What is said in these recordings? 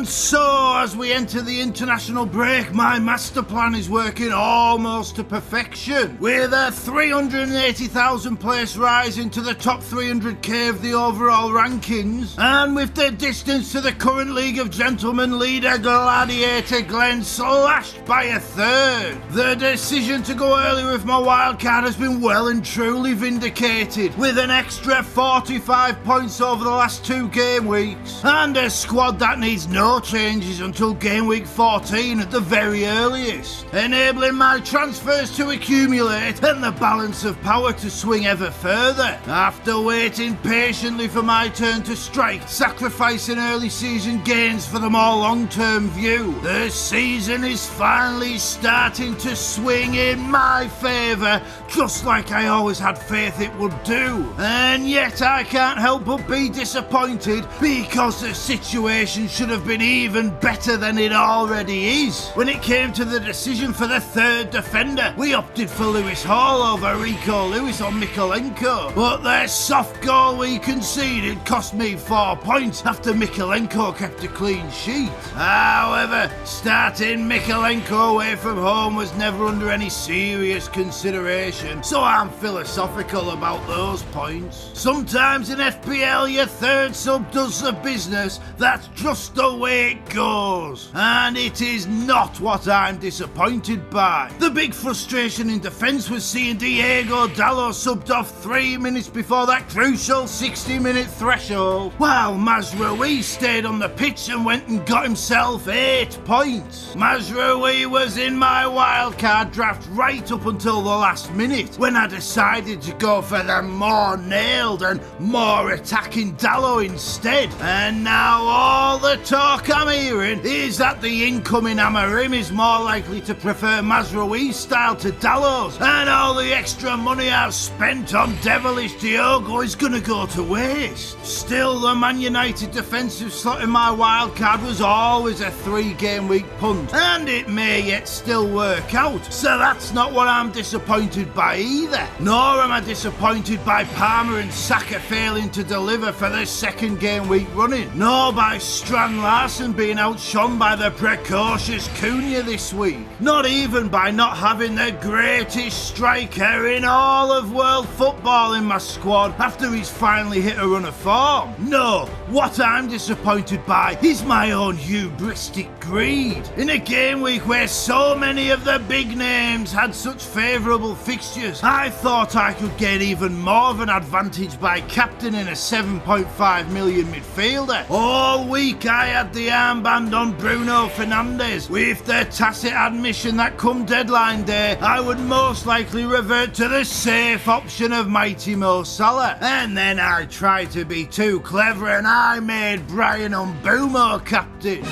And so, as we enter the international break, my master plan is working almost to perfection, with a 380,000 place rise into the top 300k of the overall rankings, and with the distance to the current League of Gentlemen leader Gladiator Glenn slashed by a third. The decision to go early with my wildcard has been well and truly vindicated, with an extra 45 points over the last 2 game weeks, and a squad that needs no changes until game week 14 at the very earliest, enabling my transfers to accumulate and the balance of power to swing ever further. After waiting patiently for my turn to strike, sacrificing early season gains for the more long-term view, the season is finally starting to swing in my favour, just like I always had faith it would do. And yet I can't help but be disappointed, because the situation should have been even better than it already is. When it came to the decision for the third defender, we opted for Lewis Hall over Rico Lewis or Mikolenko, but the soft goal we conceded cost me 4 points after Mikolenko kept a clean sheet. However, starting Mikolenko away from home was never under any serious consideration, so I'm philosophical about those points. Sometimes in FPL your third sub does the business, that's just the way it goes, and it is not what I'm disappointed by. The big frustration in defence was seeing Diego Dalot subbed off 3 minutes before that crucial 60-minute threshold, while Mazraoui stayed on the pitch and went and got himself 8 points. Mazraoui was in my wildcard draft right up until the last minute, when I decided to go for the more nailed and more attacking Dalot instead. And now all the talk I'm hearing is that the incoming Amarim is more likely to prefer Mazraoui's style to Dalot's, and all the extra money I've spent on devilish Diogo is gonna go to waste. Still, the Man United defensive slot in my wildcard was always a 3-game week punt, and it may yet still work out, so that's not what I'm disappointed by either. Nor am I disappointed by Palmer and Saka failing to deliver for the 2nd game week running, nor by Strand Larsen being outshone by the precocious Cunha this week, not even by not having the greatest striker in all of world football in my squad after he's finally hit a run of form. No, what I'm disappointed by is my own hubristic greed. In a game week where so many of the big names had such favourable fixtures, I thought I could get even more of an advantage by captaining a 7.5 million midfielder. All week I had the armband on Bruno Fernandes, with the tacit admission that come deadline day I would most likely revert to the safe option of mighty Mo Salah. And then I tried to be too clever and I made Brian Mbeumo captain.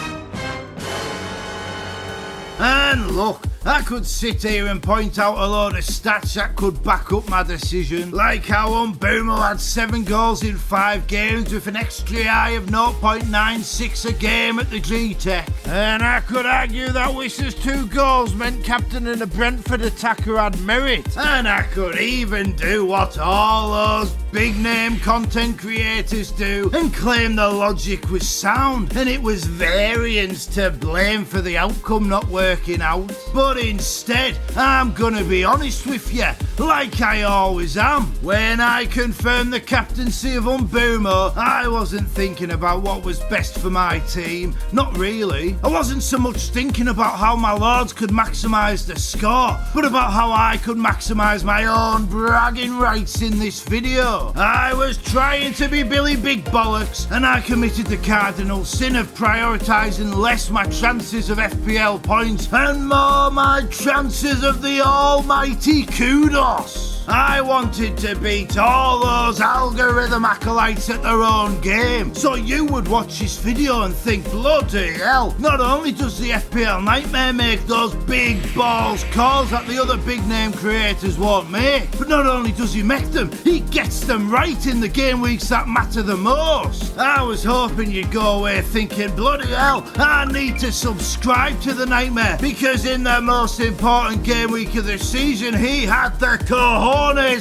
And look, I could sit here and point out a load of stats that could back up my decision, like how Mbeumo had 7 goals in 5 games with an XGI of 0.96 a game at the G-Tech. And I could argue that Wissa's 2 goals meant captaining a Brentford attacker had merit. And I could even do what all those big name content creators do and claim the logic was sound and it was variance to blame for the outcome not working out. But instead, I'm gonna be honest with you, like I always am. When I confirmed the captaincy of Mbeumo, I wasn't thinking about what was best for my team, not really. I wasn't so much thinking about how my lords could maximise the score, but about how I could maximise my own bragging rights in this video. I was trying to be Billy Big Bollocks, and I committed the cardinal sin of prioritising less my chances of FPL points and more my chances of the almighty kudos. I wanted to beat all those algorithm acolytes at their own game, so you would watch this video and think, bloody hell, not only does the FPL Nightmare make those big balls calls that the other big name creators won't make, but not only does he make them, he gets them right in the game weeks that matter the most. I was hoping you'd go away thinking, bloody hell, I need to subscribe to the Nightmare, because in the most important game week of the season, he had the cojones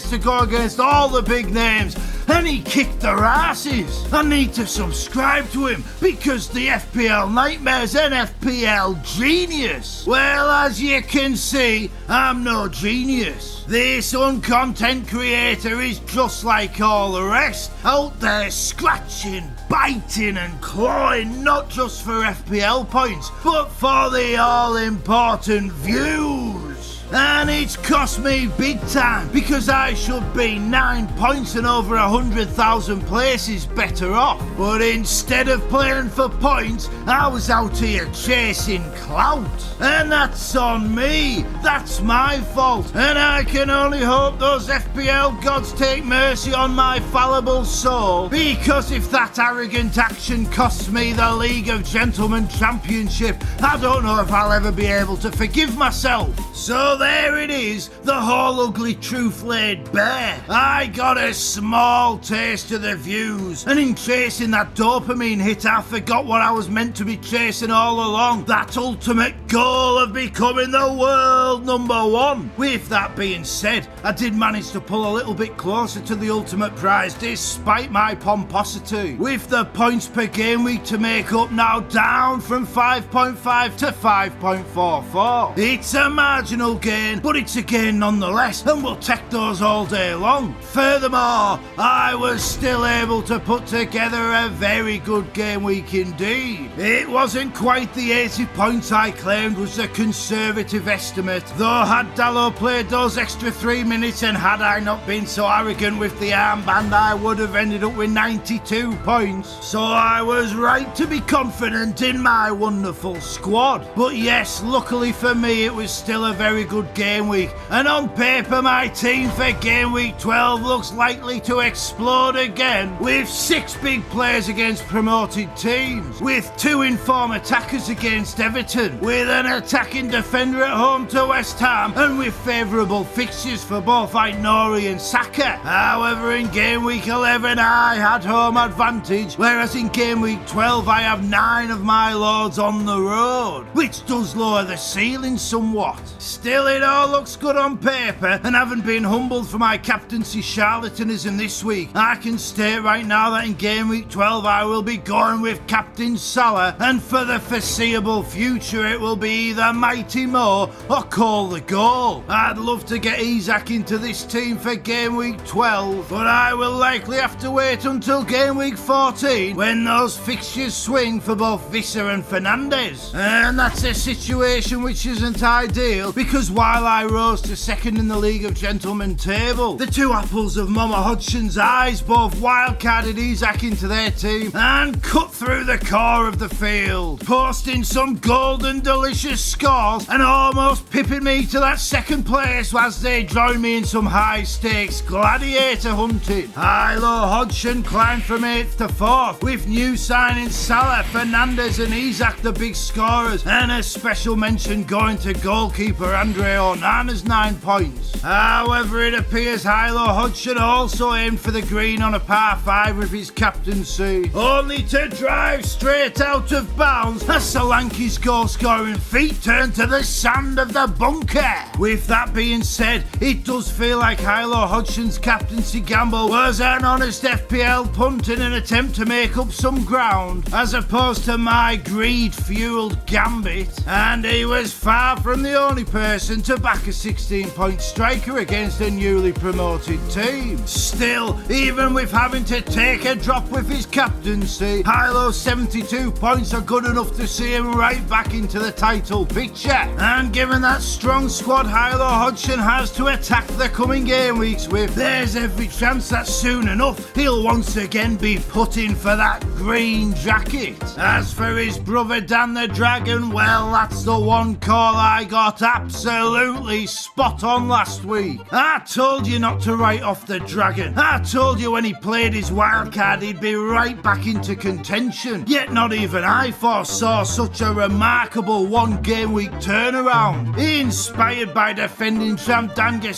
to go against all the big names and he kicked their asses. I need to subscribe to him because the FPL Nightmare's an FPL genius. Well, as you can see, I'm no genius. This uncontent creator is just like all the rest, out there scratching, biting and clawing, not just for FPL points, but for the all-important views. And it's cost me big time because I should be 9 points and over 100,000 places better off. But instead of playing for points, I was out here chasing clout. And that's on me. That's my fault. And I can only hope those FPL gods take mercy on my fallible soul. Because if that arrogant action costs me the League of Gentlemen Championship, I don't know if I'll ever be able to forgive myself. So there it is, the whole ugly truth laid bare. I got a small taste of the views, and in chasing that dopamine hit, I forgot what I was meant to be chasing all along. That ultimate goal of becoming the world #1. With that being said, I did manage to pull a little bit closer to the ultimate prize despite my pomposity, with the points per game week to make up now down from 5.5 to 5.44. It's a marginal gain, but it's a gain nonetheless, and we'll take those all day long. Furthermore, I was still able to put together a very good game week indeed. It wasn't quite the 80 points I claimed was a conservative estimate, though had Dallo played those extra 3 minutes and had I not been so arrogant with the armband, I would have ended up with 92 points. So I was right to be confident in my wonderful squad. But yes, luckily for me, it was still a very good game week, and on paper my team for game week 12 looks likely to explode again, with 6 big players against promoted teams, with 2 inform attackers against Everton, with an attacking defender at home to West Ham, and with favourable fixtures for both Aït-Nouri and Saka. However, in game week 11 I had home advantage, whereas in game week 12 I have 9 of my lords on the road, which does lower the ceiling somewhat. Still, it all looks good on paper, and having been humbled for my captaincy charlatanism this week, I can state right now that in game week 12 I will be going with Captain Salah, and for the foreseeable future it will be either Mighty Mo or Call the Goal. I'd love to get Isak into this team for game week 12, but I will likely have to wait until game week 14 when those fixtures swing for both Visser and Fernandes. And that's a situation which isn't ideal, because while I rose to second in the League of Gentlemen table, the 2 apples of Mama Hodgson's eyes both wildcarded Isak into their team and cut through the core of the field, posting some golden delicious scores and almost pipping me to that second place as they join me in some high stakes gladiator hunting. Highlow Hodgson climbed from 8th to 4th, with new signings Salah, Fernandes and Isak the big scorers, and a special mention going to goalkeeper Andre Onana's 9 points. However, it appears Highlow Hodgson also aimed for the green on a par 5 with his captaincy, only to drive straight out of bounds as Solanke's goal-scoring feet turned to the sand of the bunker. With that being said, it does feel like Highlow Hodgson's captaincy gamble was an honest FPL punt in an attempt to make up some ground, as opposed to my greed-fueled gambit, and he was far from the only person to back a 16-point striker against a newly promoted team. Still, even with having to take a drop with his captaincy, Hylow's 72 points are good enough to see him right back into the title picture. And given that strong squad Highlow Hodgson has to attack the coming game weeks with, there's every chance that soon enough he'll once again be putting for that green jacket. As for his brother Dan the Dragon, well, that's the one call I got absolutely spot on last week. I told you not to write off the Dragon. I told you when he played his wildcard he'd be right back into contention. Yet not even I foresaw such a remarkable 1 game week turnaround. Inspired by defending champ Dinga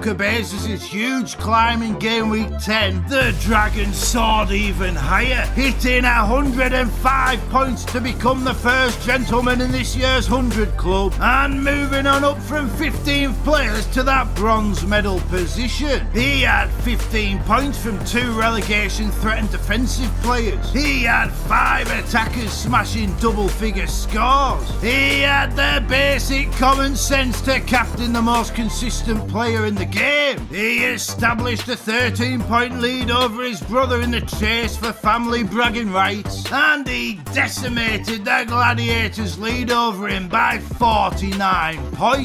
Cabezas' huge climb in game week 10, the Dragon soared even higher, hitting 105 points to become the first gentleman in this year's 100 club, and moving on up from 15th place to that bronze medal position. He had 15 points from 2 relegation threatened defensive players. He had 5 attackers smashing double-figure scores. He had the basic common sense to captain the most consistent player in the game. He established a 13-point lead over his brother in the chase for family bragging rights, and he decimated the Gladiators' lead over him by 49 points.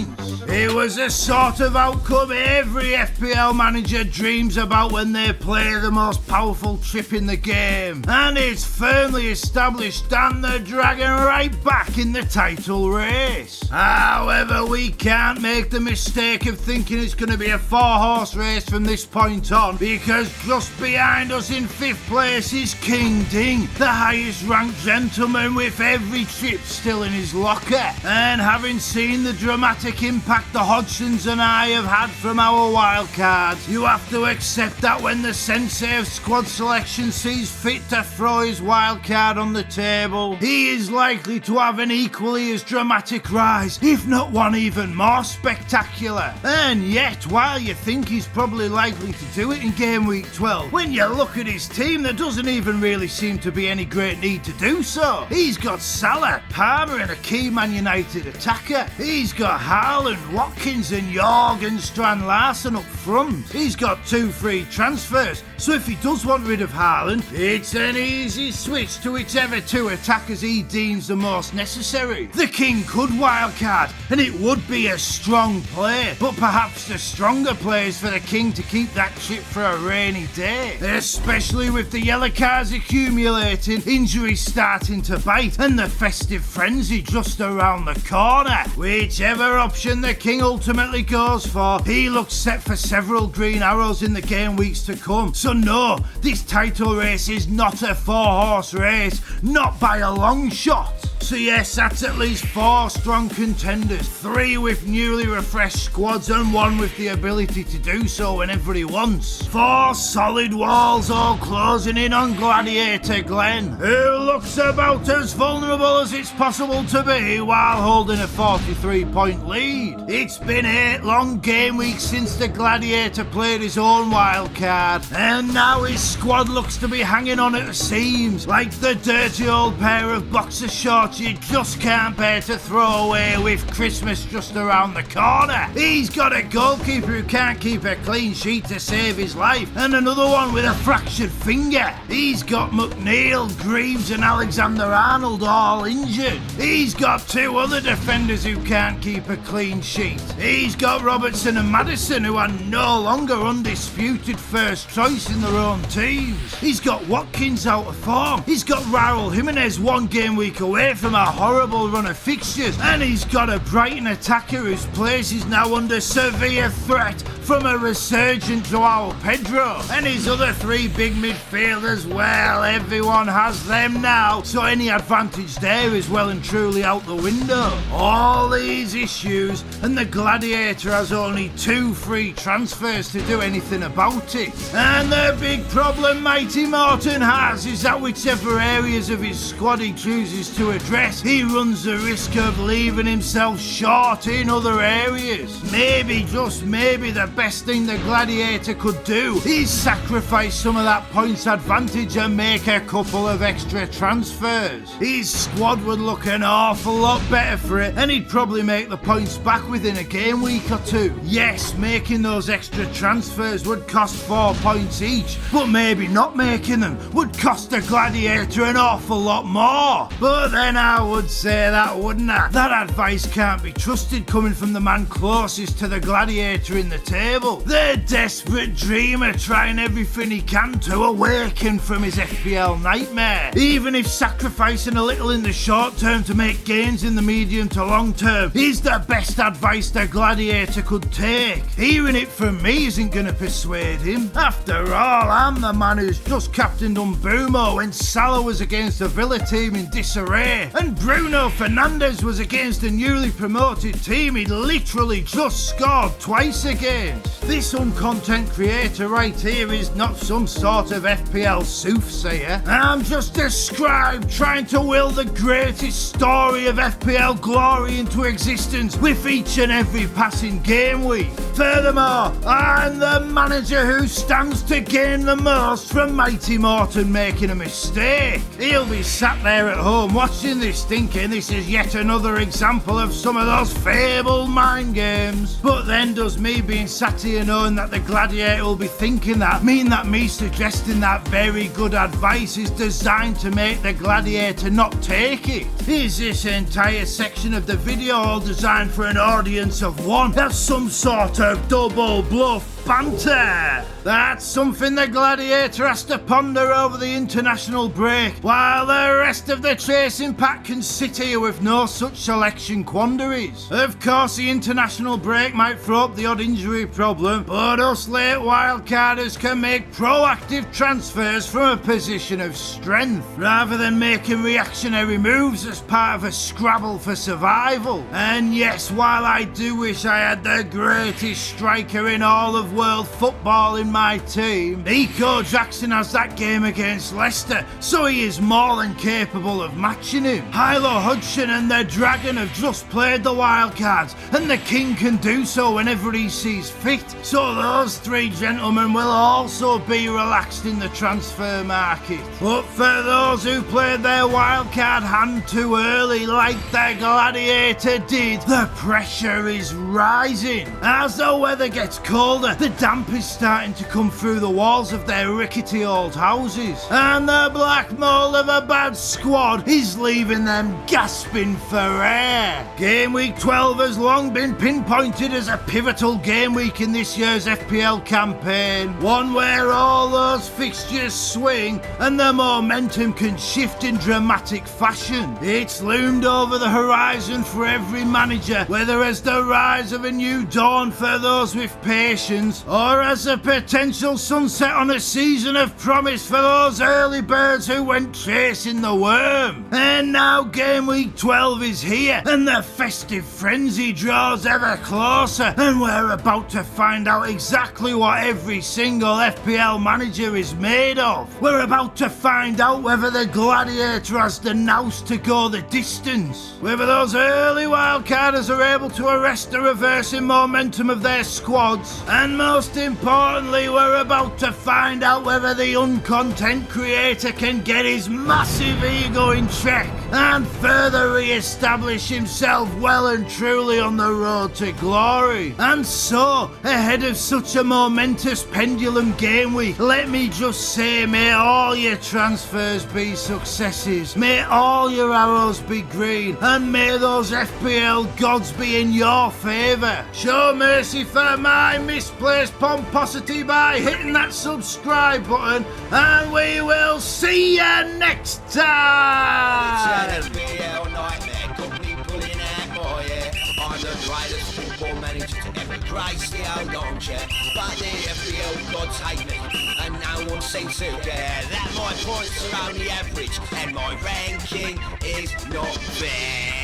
It was a sort of outcome every FPL manager dreams about when they play the most powerful trip in the game, and it's firmly established Dan the Dragon right back in the title race. However, we can't make the mistake of thinking it's going to be a 4-horse race from this point on, because just behind us in 5th place is King Ding, the highest ranked gentleman with every chip still in his locker. And having seen the dramatic impact the Hodgsons and I have had from our wildcards, you have to accept that when the sensei of squad selection sees fit to throw his wildcard on the table, he is likely to have an equally as dramatic rise, if not one even more spectacular. And yet, while you think he's probably likely to do it in Gameweek 12, when you look at his team, there doesn't even really seem to be any great need to do so. He's got Salah, Palmer and a key Man United attacker. He's got Haaland, Watkins and Geord and Strand Larsen up front. He's got 2 free transfers, so if he does want rid of Haaland, it's an easy switch to whichever 2 attackers he deems the most necessary. The King could wildcard, and it would be a strong play, but perhaps the stronger play is for the King to keep that chip for a rainy day, especially with the yellow cards accumulating, injuries starting to bite, and the festive frenzy just around the corner. Whichever option the King ultimately goes for, he looks set for several green arrows in the game weeks to come. So no, this title race is not a 4-horse race, not by a long shot. So yes, that's at least 4 strong contenders, 3 with newly refreshed squads and 1 with the ability to do so whenever he wants. 4 solid walls all closing in on Gladiator Glenn, who looks about as vulnerable as it's possible to be while holding a 43-point lead. It's been 8 long game weeks since the Gladiator played his own wild card, and now his squad looks to be hanging on at the seams, like the dirty old pair of boxer shorts you just can't bear to throw away with Christmas just around the corner. He's got a goalkeeper who can't keep a clean sheet to save his life, and another one with a fractured finger. He's got McNeil, Greaves and Alexander-Arnold all injured. He's got 2 other defenders who can't keep a clean sheet. He's got Robertson and Maddison, who are no longer undisputed first choice in their own teams. He's got Watkins out of form. He's got Raul Jimenez 1 game week away from a horrible run of fixtures, and he's got a Brighton attacker whose place is now under severe threat from a resurgent Joao Pedro. And his other 3 big midfielders, well, everyone has them now, so any advantage there is well and truly out the window. All these issues, and the Gladiator has only 2 free transfers to do anything about it. And the big problem Mighty Morton has is that whichever areas of his squad he chooses to address, he runs the risk of leaving himself short in other areas. Maybe, just maybe, the best thing the Gladiator could do is sacrifice some of that points advantage and make a couple of extra transfers. His squad would look an awful lot better for it, and he'd probably make the points back within a game week or 2. Yes, making those extra transfers would cost 4 points each, but maybe not making them would cost the Gladiator an awful lot more. But then I would say that, wouldn't I? That advice can't be trusted coming from the man closest to the Gladiator in the table. The desperate dreamer trying everything he can to awaken from his FPL nightmare. Even if sacrificing a little in the short term to make gains in the medium to long term is the best advice the Gladiator could take, hearing it from me isn't going to persuade him. After all, I'm the man who's just captained Umbumo when Salah was against a Villa team in disarray, and Bruno Fernandes was against a newly promoted team he'd literally just scored twice again. against. This uncontent creator right here is not some sort of FPL soothsayer. I'm just a scribe trying to will the greatest story of FPL glory into existence with each and every passing game week. Furthermore, I'm the manager who stands to gain the most from Mighty Morton making a mistake. He'll be sat there at home watching this thinking this is yet another example of some of those fabled mind games. But then does me being sat here knowing that the gladiator will be thinking that mean that me suggesting that very good advice is designed to make the gladiator not take it? Is this entire section of the video all designed for an audience of one? That's some sort of double bluff banter. That's something the gladiator has to ponder over the international break, while the rest of the chasing pack can sit here with no such selection quandaries. Of course, the international break might throw up the odd injury problem, but us late wildcarders can make proactive transfers from a position of strength, rather than making reactionary moves as part of a scrabble for survival. And yes, while I do wish I had the greatest striker in all of world football in my team, Hodgson has that game against Leicester, so he is more than capable of matching him. Highlow, Hodgson and the Dragon have just played the wildcards, and the King can do so whenever he sees fit, so those three gentlemen will also be relaxed in the transfer market. But for those who played their wildcard hand too early like the gladiator did, the pressure is rising. As the weather gets colder, the damp is starting to come through the walls of their rickety old houses, and the black mold of a bad squad is leaving them gasping for air. Game week 12 has long been pinpointed as a pivotal game week in this year's FPL campaign, one where all those fixtures swing and the momentum can shift in dramatic fashion. It's loomed over the horizon for every manager, whether as the rise of a new dawn for those with patience, or as a potential sunset on a season of promise for those early birds who went chasing the worm. And now game week 12 is here, and the festive frenzy draws ever closer, and we're about to find out exactly what every single FPL manager is made of. We're about to find out whether the gladiator has the nous to go the distance, whether those early wildcarders are able to arrest the reversing momentum of their squads, and most importantly, we're about to find out whether the uncontent creator can get his massive ego in check and further re-establish himself well and truly on the road to glory. And so, ahead of such a momentous Pendulum game week, let me just say, may all your transfers be successes, may all your arrows be green, and may those FPL gods be in your favour. Show mercy for my misplaced pomposity by hitting that subscribe button, and we will see you next time. FPL Nightmare, got me pulling out more, yeah. I'm the greatest football manager to ever grace the old armchair, but the FPL gods hate me, and no one seems to care that my points are only average, and my ranking is not fair.